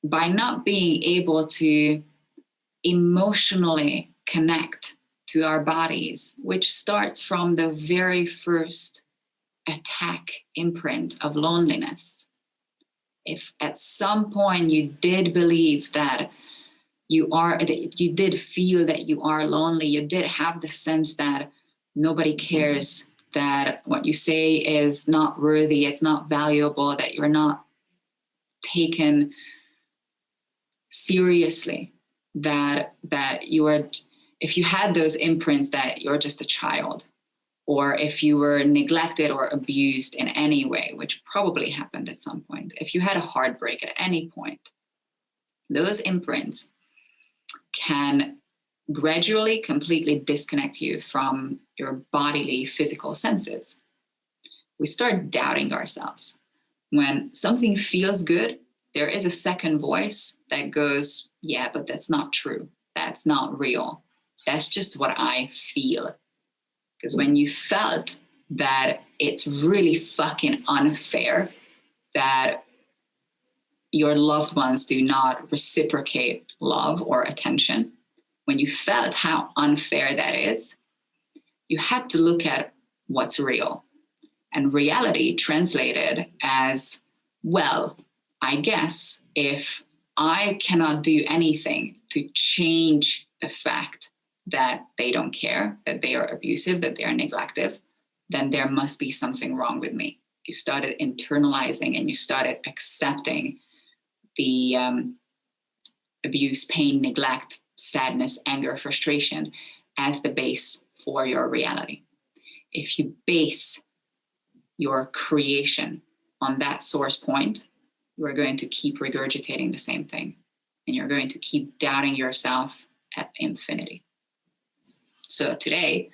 by not being able to emotionally connect to our bodies, which starts from the very first attack imprint of loneliness. If at some point you did believe that you did feel that you are lonely, you did have the sense that nobody cares, that what you say is not worthy, it's not valuable, that you're not taken seriously, that you are, if you had those imprints that you're just a child, or if you were neglected or abused in any way, which probably happened at some point, if you had a heartbreak at any point, those imprints can gradually, completely disconnect you from your bodily, physical senses. We start doubting ourselves. When something feels good, there is a second voice that goes, yeah, but that's not true. That's not real. That's just what I feel. Because when you felt that it's really fucking unfair that your loved ones do not reciprocate love or attention, when you felt how unfair that is, you had to look at what's real. And reality translated as, well, I guess if I cannot do anything to change the fact that they don't care, that they are abusive, that they are neglective, then there must be something wrong with me. You started internalizing and you started accepting the abuse, pain, neglect, sadness, anger, frustration as the base for your reality. If you base your creation on that source point, you are going to keep regurgitating the same thing, and you're going to keep doubting yourself at infinity. So today,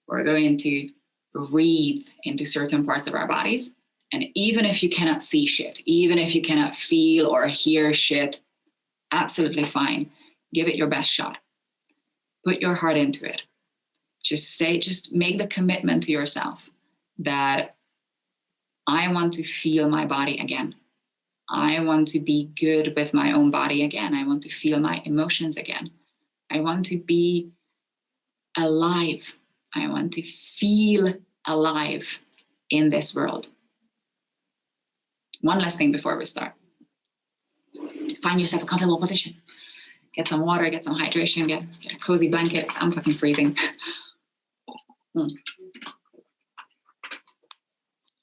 we're going to breathe into certain parts of our bodies. And even if you cannot see shit, even if you cannot feel or hear shit, absolutely fine. Give it your best shot. Put your heart into it. Just make the commitment to yourself that I want to feel my body again. I want to be good with my own body again. I want to feel my emotions again. I want to be alive. I want to feel alive in this world. One last thing before we start. Find yourself a comfortable position. Get some water, get some hydration, get a cozy blanket. I'm fucking freezing.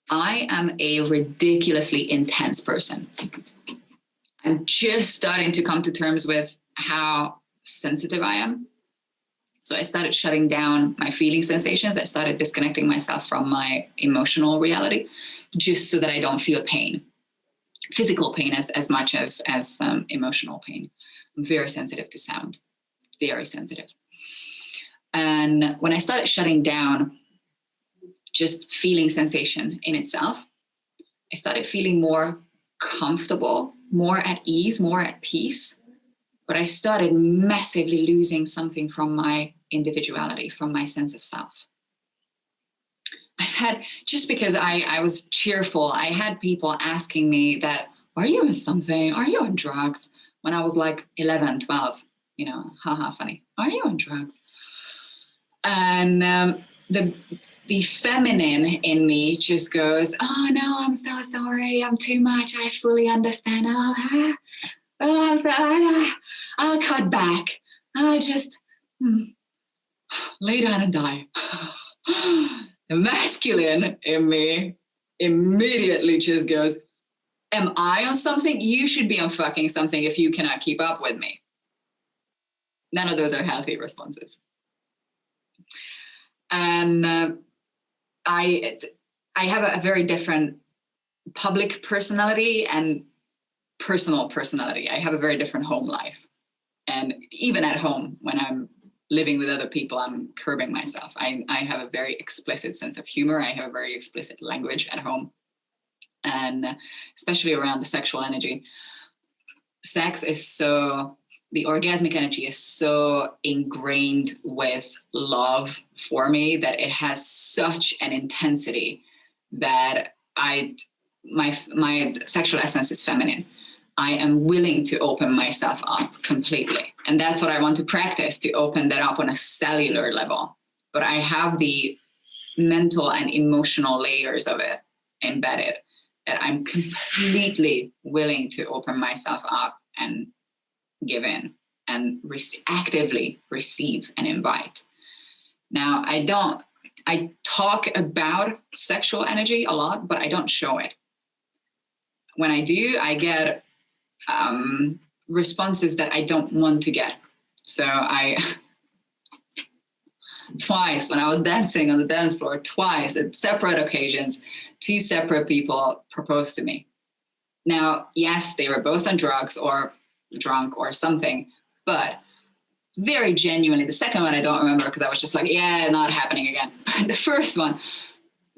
I am a ridiculously intense person. I'm just starting to come to terms with how sensitive I am. So I started shutting down my feeling sensations. I started disconnecting myself from my emotional reality just so that I don't feel pain, physical pain as much as emotional pain. I'm very sensitive to sound, very sensitive. And when I started shutting down just feeling sensation in itself, I started feeling more comfortable, more at ease, more at peace. But I started massively losing something from my individuality, from my sense of self. I've had, just because I was cheerful, I had people asking me that, are you on something? Are you on drugs? When I was like 11, 12, haha, funny. Are you on drugs? And the feminine in me just goes, oh no, I'm so sorry. I'm too much. I fully understand. I'll cut back. I'll just lay down and die. The masculine in me immediately just goes, am I on something? You should be on fucking something if you cannot keep up with me. None of those are healthy responses. And I have a very different public personality and personal personality. I have a very different home life. And even at home, when I'm living with other people, I'm curbing myself. I have a very explicit sense of humor. I have a very explicit language at home. And especially around the sexual energy. Sex is so, the orgasmic energy is so ingrained with love for me that it has such an intensity that my sexual essence is feminine. I am willing to open myself up completely. And that's what I want to practice, to open that up on a cellular level. But I have the mental and emotional layers of it embedded, that I'm completely willing to open myself up and give in and actively receive and invite. Now, I talk about sexual energy a lot, but I don't show it. When I do, I get responses that I don't want to get. So twice when I was dancing on the dance floor, twice at separate occasions, 2 separate people proposed to me. Now, yes, they were both on drugs or drunk or something, but very genuinely, the second one I don't remember because I was just like, yeah, not happening again. But the first one,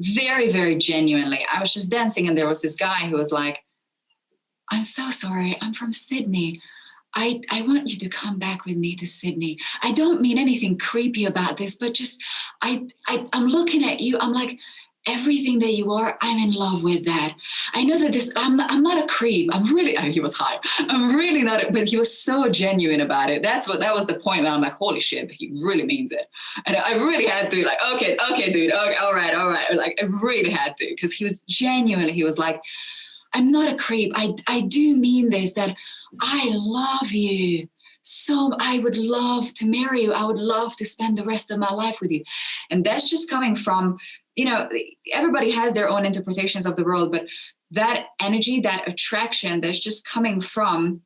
very, very genuinely, I was just dancing and there was this guy who was like, I'm so sorry, I'm from Sydney. I want you to come back with me to Sydney. I don't mean anything creepy about this, but just, I'm looking at you. I'm like, everything that you are, I'm in love with that. I know that I'm not a creep. He was high. I'm really not, but he was so genuine about it. That was the point where I'm like, holy shit, he really means it. And I really had to like, okay, dude. Okay, all right. Like I really had to, because he was genuinely, he was like, I'm not a creep. I do mean this, that I love you. So I would love to marry you. I would love to spend the rest of my life with you. And that's just coming from, everybody has their own interpretations of the world, but that energy, that attraction, that's just coming from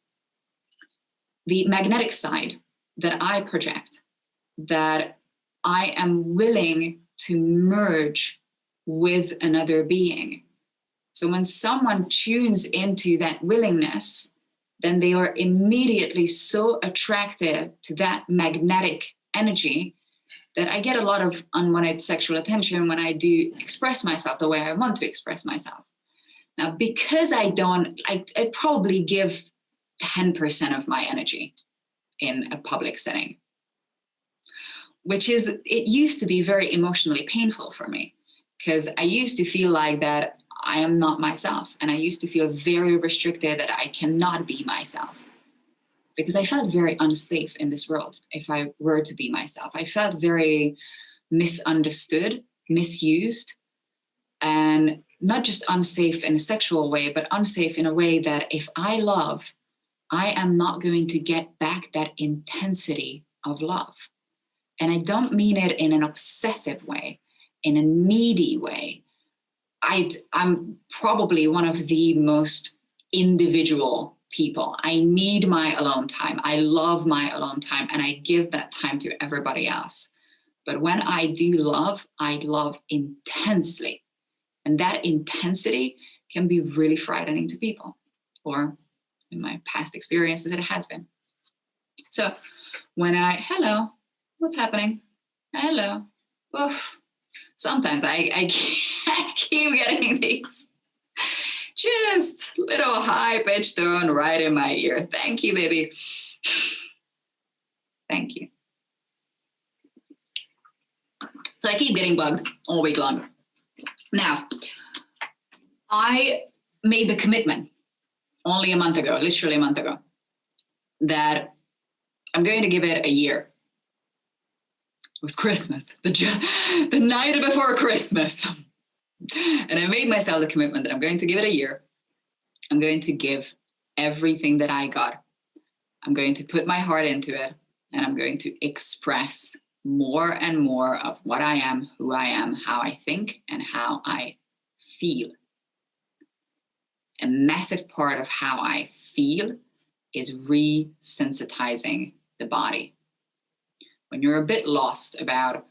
the magnetic side that I project, that I am willing to merge with another being. So when someone tunes into that willingness, then they are immediately so attracted to that magnetic energy that I get a lot of unwanted sexual attention when I do express myself the way I want to express myself. Now, because I probably give 10% of my energy in a public setting, it used to be very emotionally painful for me, because I used to feel like that I am not myself. And I used to feel very restricted, that I cannot be myself, because I felt very unsafe in this world if I were to be myself. I felt very misunderstood, misused, and not just unsafe in a sexual way, but unsafe in a way that if I love, I am not going to get back that intensity of love. And I don't mean it in an obsessive way, in a needy way. I'm probably one of the most individual people. I need my alone time. I love my alone time, and I give that time to everybody else. But when I do love, I love intensely. And that intensity can be really frightening to people, or in my past experiences, it has been. So when hello, what's happening? Hello. Oof. Sometimes I keep getting these just little high-pitched tone right in my ear. Thank you, baby. Thank you. So I keep getting bugged all week long. Now, I made the commitment only a month ago, literally a month ago, that I'm going to give it a year. It was Christmas, the night before Christmas. And I made myself the commitment that I'm going to give it a year. I'm going to give everything that I got. I'm going to put my heart into it, and I'm going to express more and more of what I am, who I am, how I think, and how I feel. A massive part of how I feel is resensitizing the body. When you're a bit lost about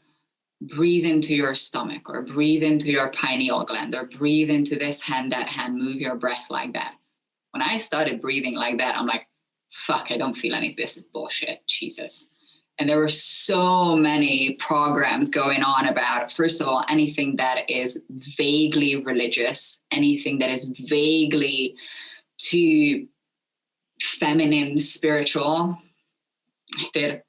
breathe into your stomach, or breathe into your pineal gland, or breathe into this hand, that hand, move your breath like that. When I started breathing like that, I'm like, fuck, I don't feel any of this is bullshit, Jesus. And there were so many programs going on about, first of all, anything that is vaguely religious, anything that is vaguely too feminine, spiritual. I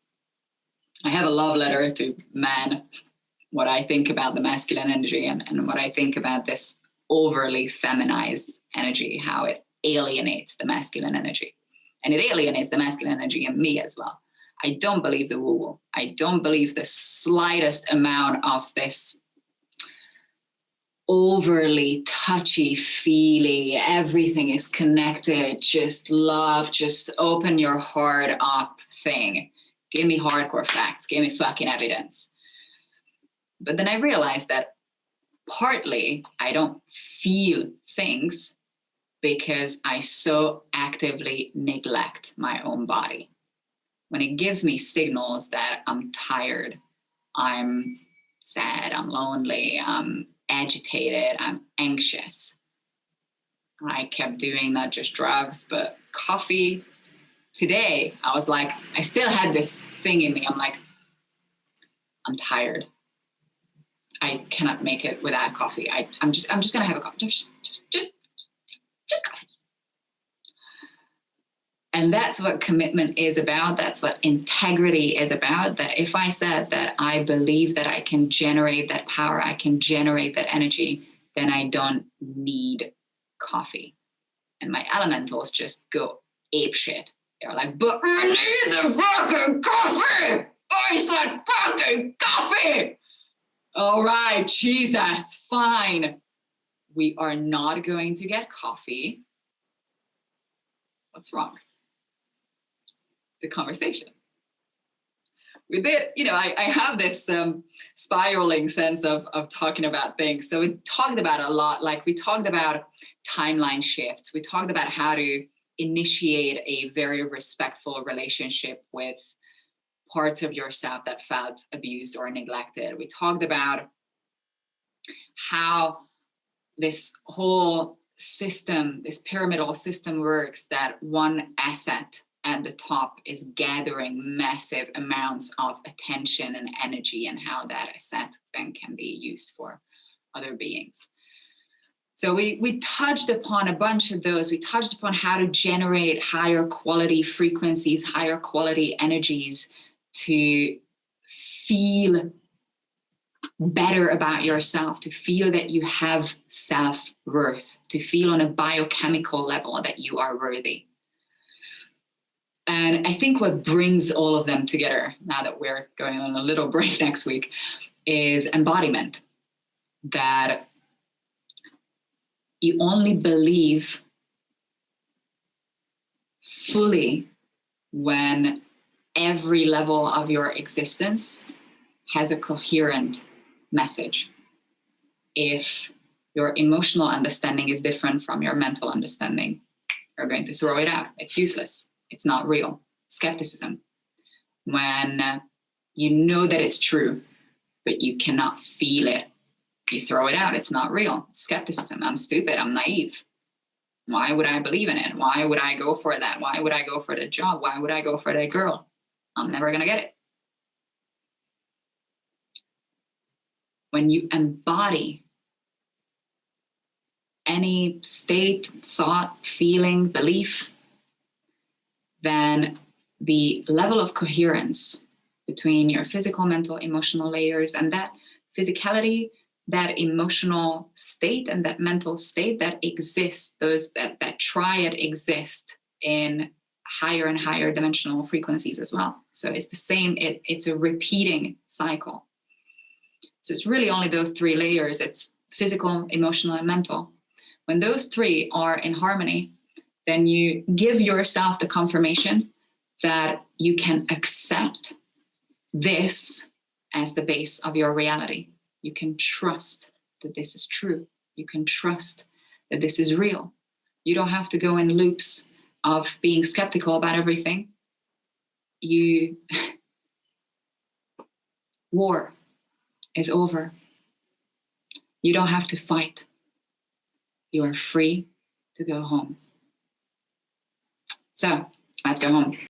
have a love letter to man, what I think about the masculine energy and what I think about this overly feminized energy, how it alienates the masculine energy. And it alienates the masculine energy in me as well. I don't believe the woo-woo. I don't believe the slightest amount of this overly touchy-feely, everything is connected, just love, just open your heart up thing. Give me hardcore facts, give me fucking evidence. But then I realized that partly I don't feel things because I so actively neglect my own body. When it gives me signals that I'm tired, I'm sad, I'm lonely, I'm agitated, I'm anxious. I kept doing not just drugs, but coffee. Today, I was like, I still had this thing in me. I'm like, I'm tired. I cannot make it without coffee. I'm just gonna have a coffee. Just coffee. And that's what commitment is about. That's what integrity is about. That if I said that I believe that I can generate that power, I can generate that energy, then I don't need coffee. And my elementals just go ape shit. They're like, but I need the fucking coffee. I said fucking coffee. All right, Jesus, fine. We are not going to get coffee. What's wrong? The conversation. We did, I have this spiraling sense of talking about things. So we talked about a lot, like we talked about timeline shifts. We talked about how to initiate a very respectful relationship with parts of yourself that felt abused or neglected. We talked about how this whole system, this pyramidal system works, that one asset at the top is gathering massive amounts of attention and energy, and how that asset then can be used for other beings. So we touched upon a bunch of those. We touched upon how to generate higher quality frequencies, higher quality energies to feel better about yourself, to feel that you have self-worth, to feel on a biochemical level that you are worthy. And I think what brings all of them together, now that we're going on a little break next week, is embodiment. That you only believe fully when every level of your existence has a coherent message. If your emotional understanding is different from your mental understanding, you're going to throw it out. It's useless. It's not real. Skepticism. When you know that it's true, but you cannot feel it, you throw it out. It's not real. Skepticism. I'm stupid. I'm naive. Why would I believe in it? Why would I go for that? Why would I go for the job? Why would I go for that girl? I'm never going to get it. When you embody any state, thought, feeling, belief, then the level of coherence between your physical, mental, emotional layers, and that physicality, that emotional state, and that mental state that exists, that triad exist in higher and higher dimensional frequencies as well. So it's the same, it's a repeating cycle. So it's really only those three layers. It's physical, emotional, and mental. When those three are in harmony, then you give yourself the confirmation that you can accept this as the base of your reality. You can trust that this is true. You can trust that this is real. You don't have to go in loops of being skeptical about everything. War is over. You don't have to fight. You are free to go home. So let's go home.